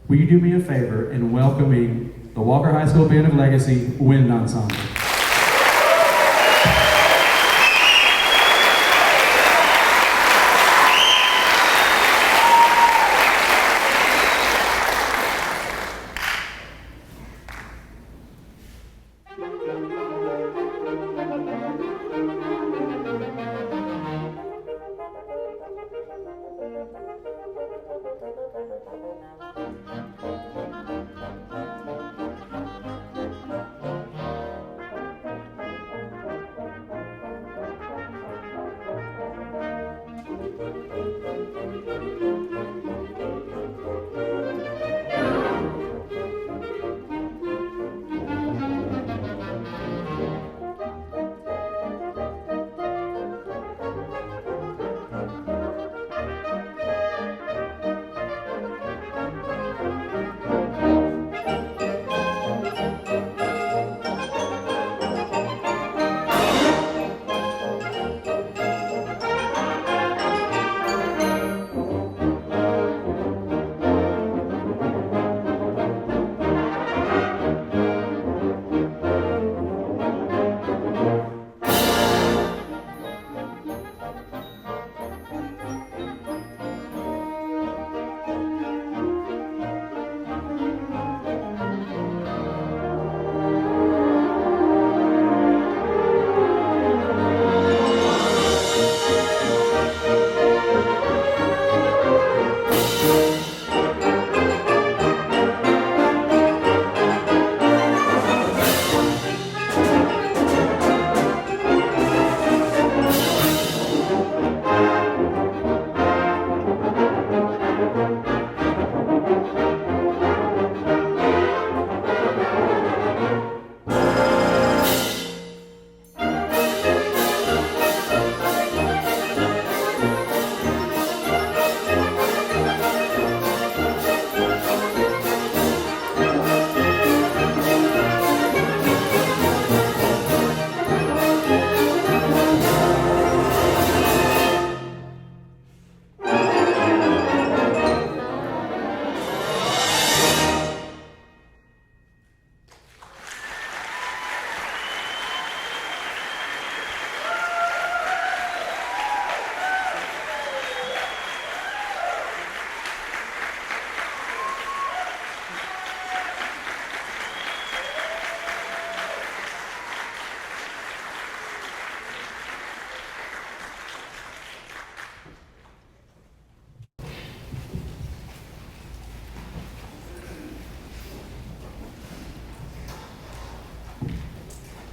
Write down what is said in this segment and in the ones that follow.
will you do me a favor in welcoming the Walker High School Band of Legacy Wind Ensemble?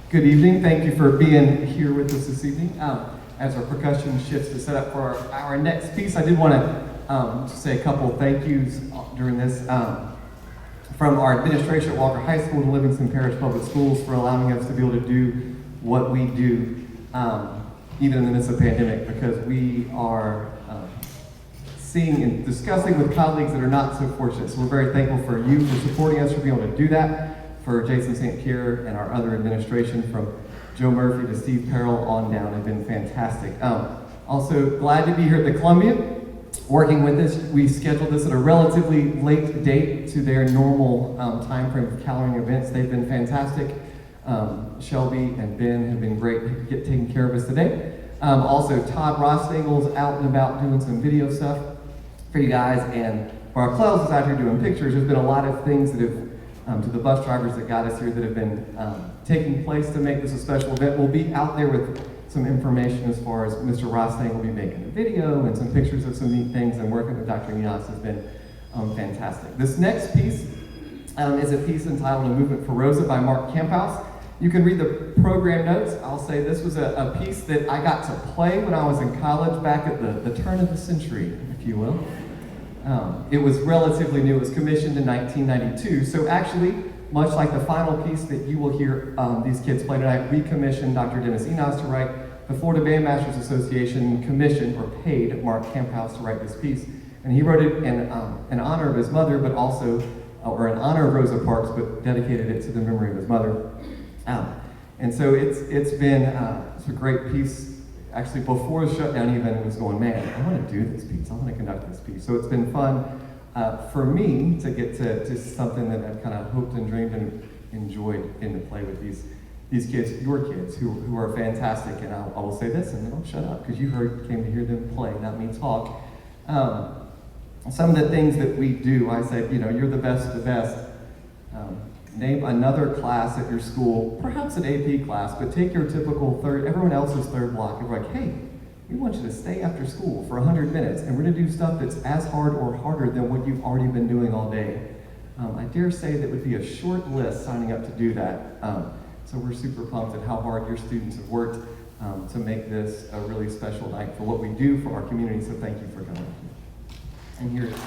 Good evening. Thank you for being here with us this evening. As our percussion shifts to set up for our next piece, I did want to say a couple thank yous during this from our administration at Walker High School and Livingston Parish Public Schools for allowing us to be able to do what we do even in the midst of the pandemic, because we are seeing and discussing with colleagues that are not so fortunate. So we're very thankful for you for supporting us, for being able to do that. For Jason St. Kier and our other administration, from Joe Murphy to Steve Perrell on down, have been fantastic. Also glad to be here at the Columbia, working with this. We scheduled this at a relatively late date to their normal time frame of calendaring events. They've been fantastic. Shelby and Ben have been great taking care of us today. Also, Todd Rostengel's out and about doing some video stuff for you guys, and Mark Clells is out here doing pictures. There's been a lot of things that have to the bus drivers that got us here that have been taking place to make this a special event. We'll be out there with some information as far as Mr. Rostang will be making a video and some pictures of some neat things, and working with Dr. Llinás has been fantastic. This next piece is a piece entitled A Movement for Rosa by Mark Camphouse. You can read the program notes. I'll say this was a piece that I got to play when I was in college back at the turn of the century, if you will. It was relatively new. It was commissioned in 1992. So actually, much like the final piece that you will hear these kids play tonight, we commissioned Dr. Dennis Llinás to write. The Florida Bandmasters Association commissioned or paid Mark Camphouse to write this piece. And he wrote it in honor of his mother, but also, or in honor of Rosa Parks, but dedicated it to the memory of his mother. And so it's been it's a great piece. Actually, before the shutdown even, it was going, man, I want to do this piece. I want to conduct this piece. So it's been fun for me to get to something that I've kind of hoped and dreamed and enjoyed getting to play with these kids, your kids, who are fantastic. And I will say this, and then I'll shut up, because you came to hear them play, not me talk. Some of the things that we do, I said, you're the best of the best. Name another class at your school, perhaps an AP class, but take your typical everyone else's third block, and we're like, hey, we want you to stay after school for 100 minutes, and we're going to do stuff that's as hard or harder than what you've already been doing all day. I dare say that would be a short list signing up to do that. So we're super pumped at how hard your students have worked to make this a really special night for what we do for our community, so thank you for coming. And here it is.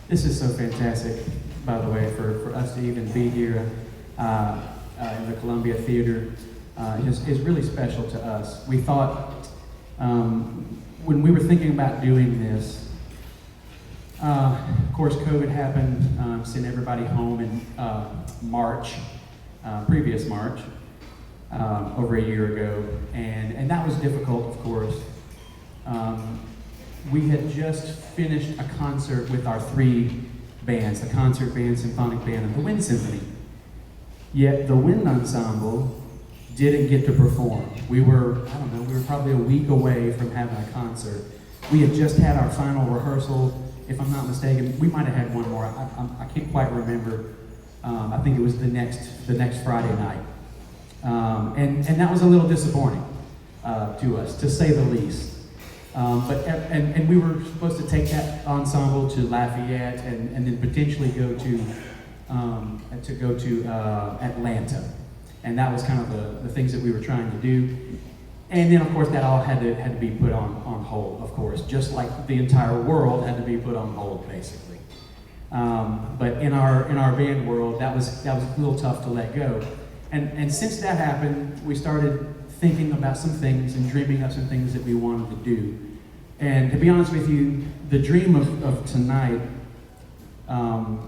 This is so fantastic, by the way, for us to even be here in the Columbia Theater is really special to us. We thought, when we were thinking about doing this, of course COVID happened, sent everybody home in previous March, over a year ago, and that was difficult, of course. We had just finished a concert with our three bands, the concert band, symphonic band, and the wind symphony. Yet the wind ensemble didn't get to perform. We were probably a week away from having a concert. We had just had our final rehearsal. If I'm not mistaken, we might have had one more. I can't quite remember. I think it was the next Friday night. And that was a little disappointing to us, to say the least. But we were supposed to take that ensemble to Lafayette and then potentially go to Atlanta, and that was kind of the things that we were trying to do. And then of course that all had to be put on hold, of course, just like the entire world had to be put on hold basically. But in our band world, that was a little tough to let go. And since that happened, we started thinking about some things and dreaming up some things that we wanted to do. And to be honest with you, the dream of tonight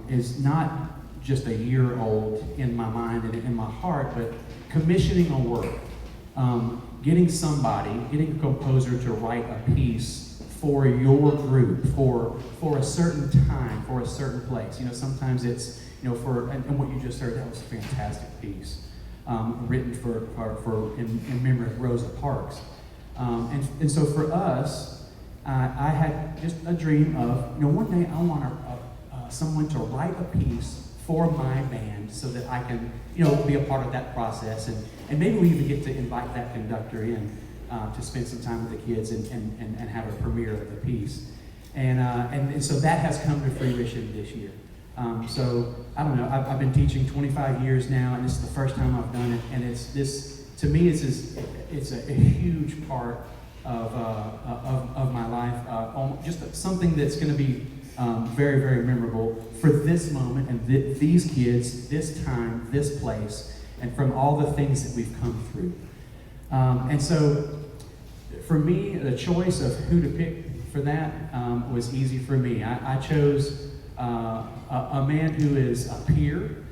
is not just a year old in my mind and in my heart, but commissioning a work. Getting a composer to write a piece for your group, for a certain time, for a certain place. Sometimes it's, and what you just heard, that was a fantastic piece. written in memory of Rosa Parks. And so for us, I had just a dream of, one day I want someone to write a piece for my band so that I can, be a part of that process. And maybe we even get to invite that conductor in to spend some time with the kids and have a premiere of the piece. And so that has come to fruition this year. So I don't know, I've been teaching 25 years now, and this is the first time I've done it, and to me, it's a huge part of my life, just something that's going to be very, very memorable for this moment and these kids, this time, this place, and from all the things that we've come through. And so for me, the choice of who to pick for that was easy for me. I chose a man who is a peer.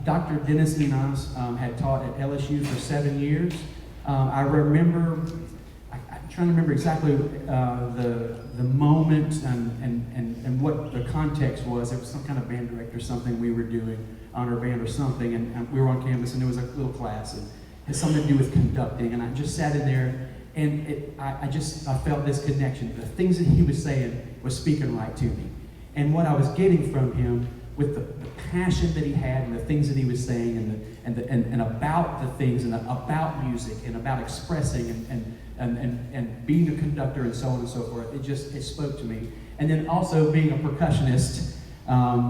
Dr. Dennis Llinás had taught at LSU for 7 years. I remember, I'm trying to remember exactly the moment and what the context was. There was some kind of band director, something we were doing, honor band or something, and we were on campus, and there was a little class, and it had something to do with conducting, and I just sat in there, and I felt this connection. The things that he was saying was speaking right to me. And what I was getting from him, with the passion that he had and the things that he was saying and about the things and about music and about expressing and being a conductor and so on and so forth, it spoke to me. And then also being a percussionist,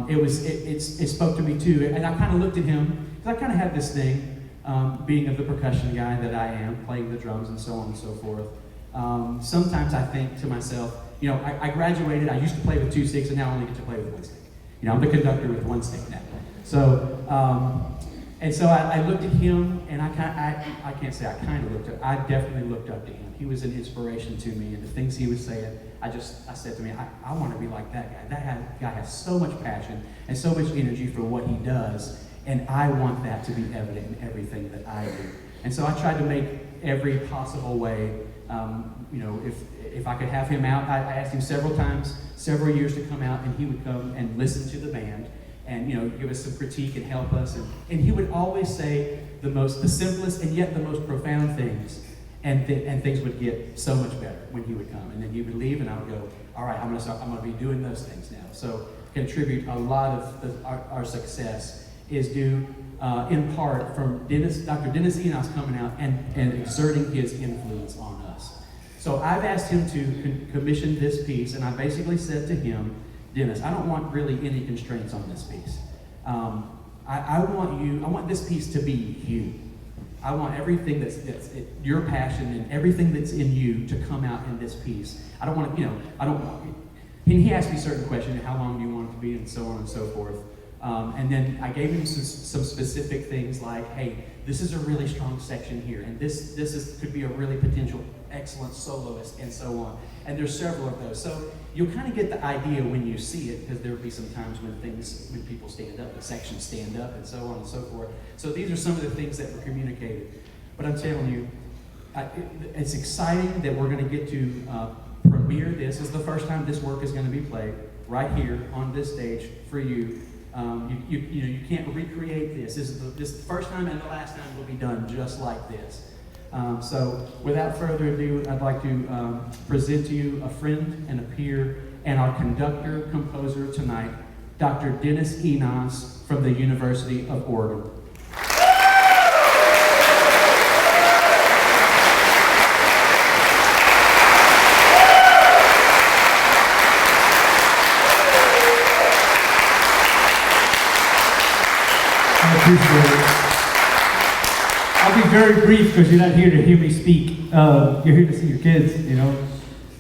it spoke to me too. And I kind of looked at him, because I kind of had this thing, being of the percussion guy that I am, playing the drums and so on and so forth. Sometimes I think to myself, I graduated, I used to play with 2 sticks, and now I only get to play with 1 stick. I'm the conductor with 1 stick now. So, I looked at him, and I can't say I kind of looked up. I definitely looked up to him. He was an inspiration to me, and the things he was saying, I said to me, I want to be like that guy. That guy has so much passion and so much energy for what he does, and I want that to be evident in everything that I do. And so I tried to make every possible way. If I could have him out, I asked him several years to come out, and he would come and listen to the band and give us some critique and help us. And he would always say the simplest and yet the most profound things, and things would get so much better when he would come. And then he would leave, and I would go, all right, I'm going to be doing those things now. So contribute a lot of our success is due in part from Dr. Dennis Llinás coming out and exerting his influence on us. So I've asked him to commission this piece, and I basically said to him, Dennis, I don't want really any constraints on this piece. I want this piece to be you. I want everything that's your passion and everything that's in you to come out in this piece. I don't want to, and he asked me certain questions, how long do you want it to be, and so on and so forth. And then I gave him some specific things like, hey, this is a really strong section here, and this could be a really potential excellent soloist, and so on. And there's several of those. So you'll kind of get the idea when you see it, because there'll be some times when people stand up, the sections stand up, and so on and so forth. So these are some of the things that were communicated. But I'm telling you, it's exciting that we're going to get to premiere this. This is the first time this work is going to be played right here on this stage for you. You can't recreate this. This is the first time and the last time it will be done just like this. So without further ado, I'd like to present to you a friend and a peer and our conductor, composer tonight, Dr. Dennis Llinás from the University of Oregon. I'll be very brief because you're not here to hear me speak. You're here to see your kids,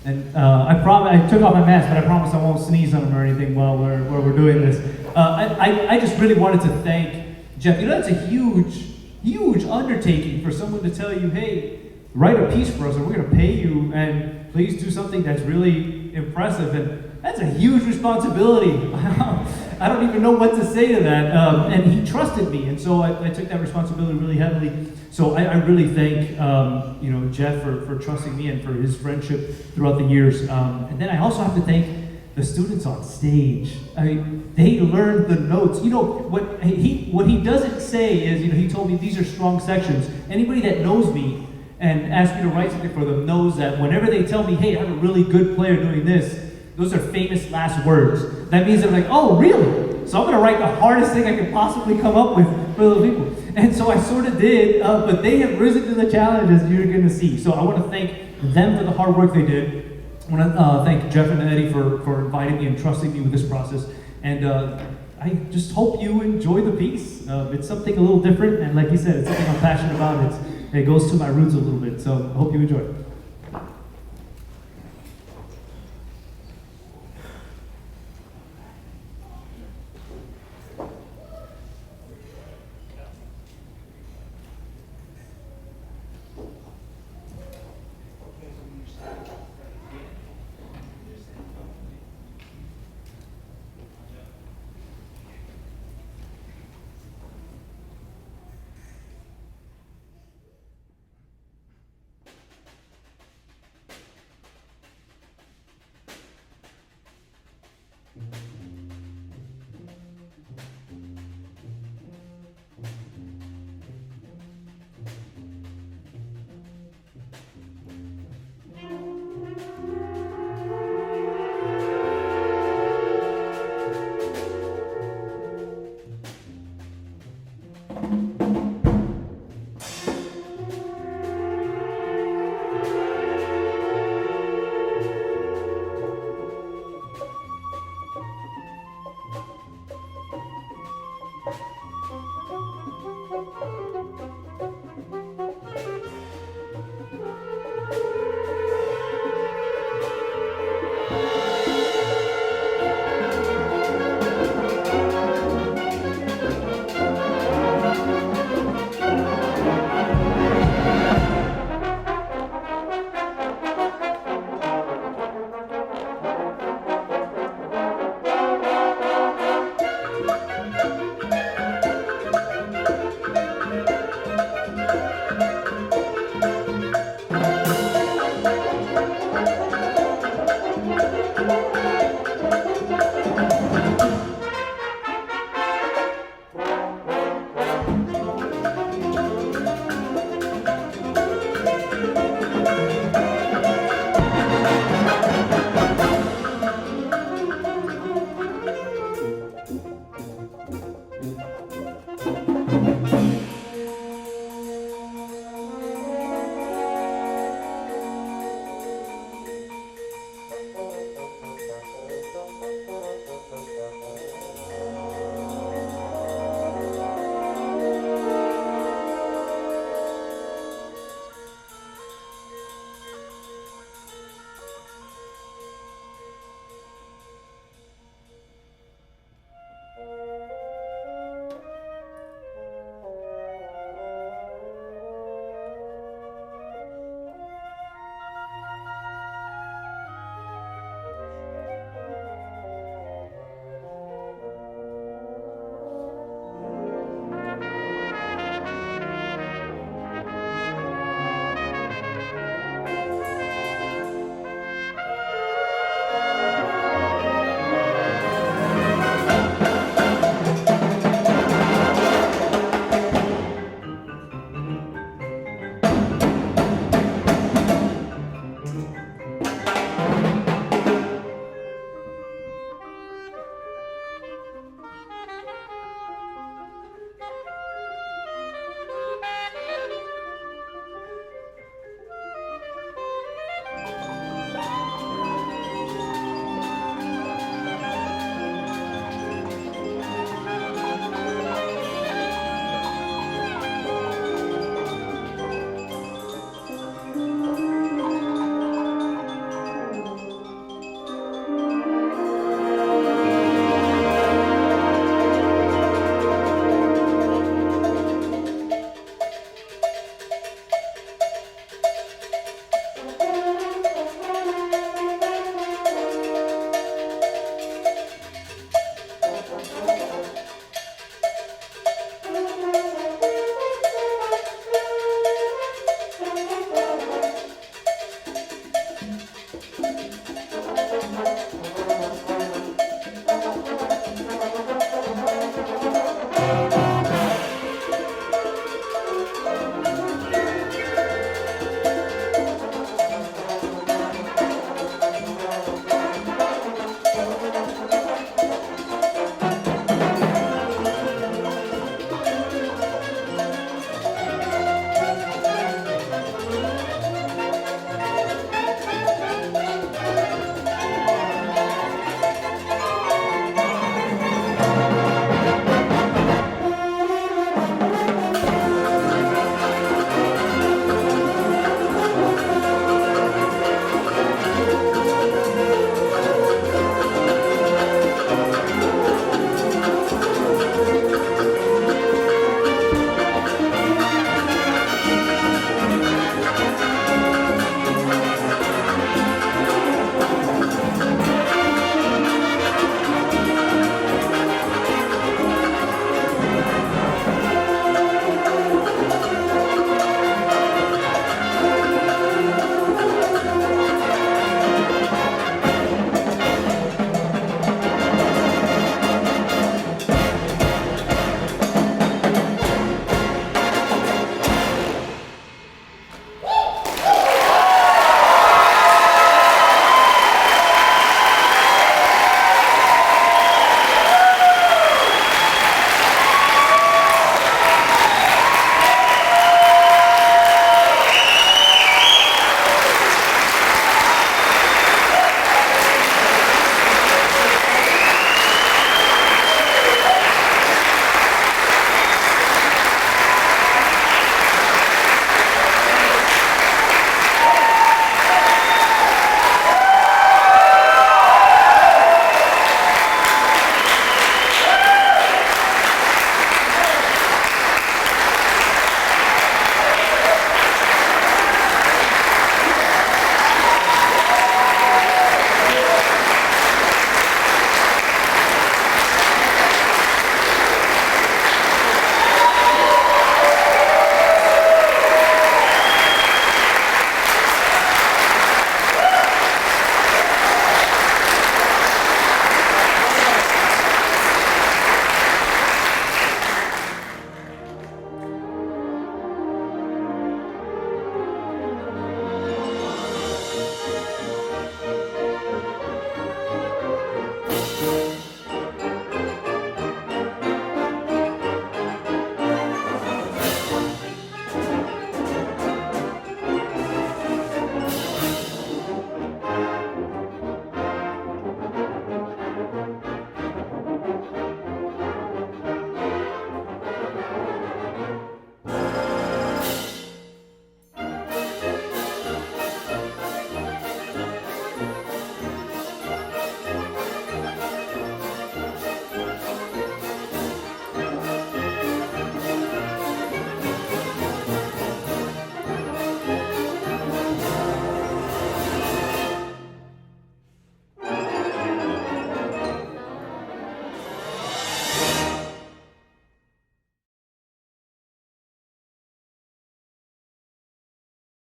And I took off my mask, but I promise I won't sneeze on them or anything while we're doing this. I just really wanted to thank Jeff. That's a huge undertaking for someone to tell you, hey, write a piece for us and we're going to pay you, and please do something that's really impressive. And that's a huge responsibility. I don't even know what to say to that. And he trusted me, and so I took that responsibility really heavily. So I really thank Jeff for trusting me and for his friendship throughout the years. And then I also have to thank the students on stage, I mean, they learned the notes. You know, what he doesn't say is, you know, he told me these are strong sections. Anybody that knows me and asks me to write something for them knows that whenever they tell me, hey, I have a really good player doing this, those are famous last words. That means they're like, oh, really? So I'm gonna write the hardest thing I could possibly come up with for those people. And so I sort of did, but they have risen to the challenge, as you're gonna see. So I wanna thank them for the hard work they did. I want to thank Jeff and Eddie for inviting me and trusting me with this process. And I just hope you enjoy the piece. It's something a little different, and like you said, it's something I'm passionate about. It goes to my roots a little bit, so I hope you enjoy it.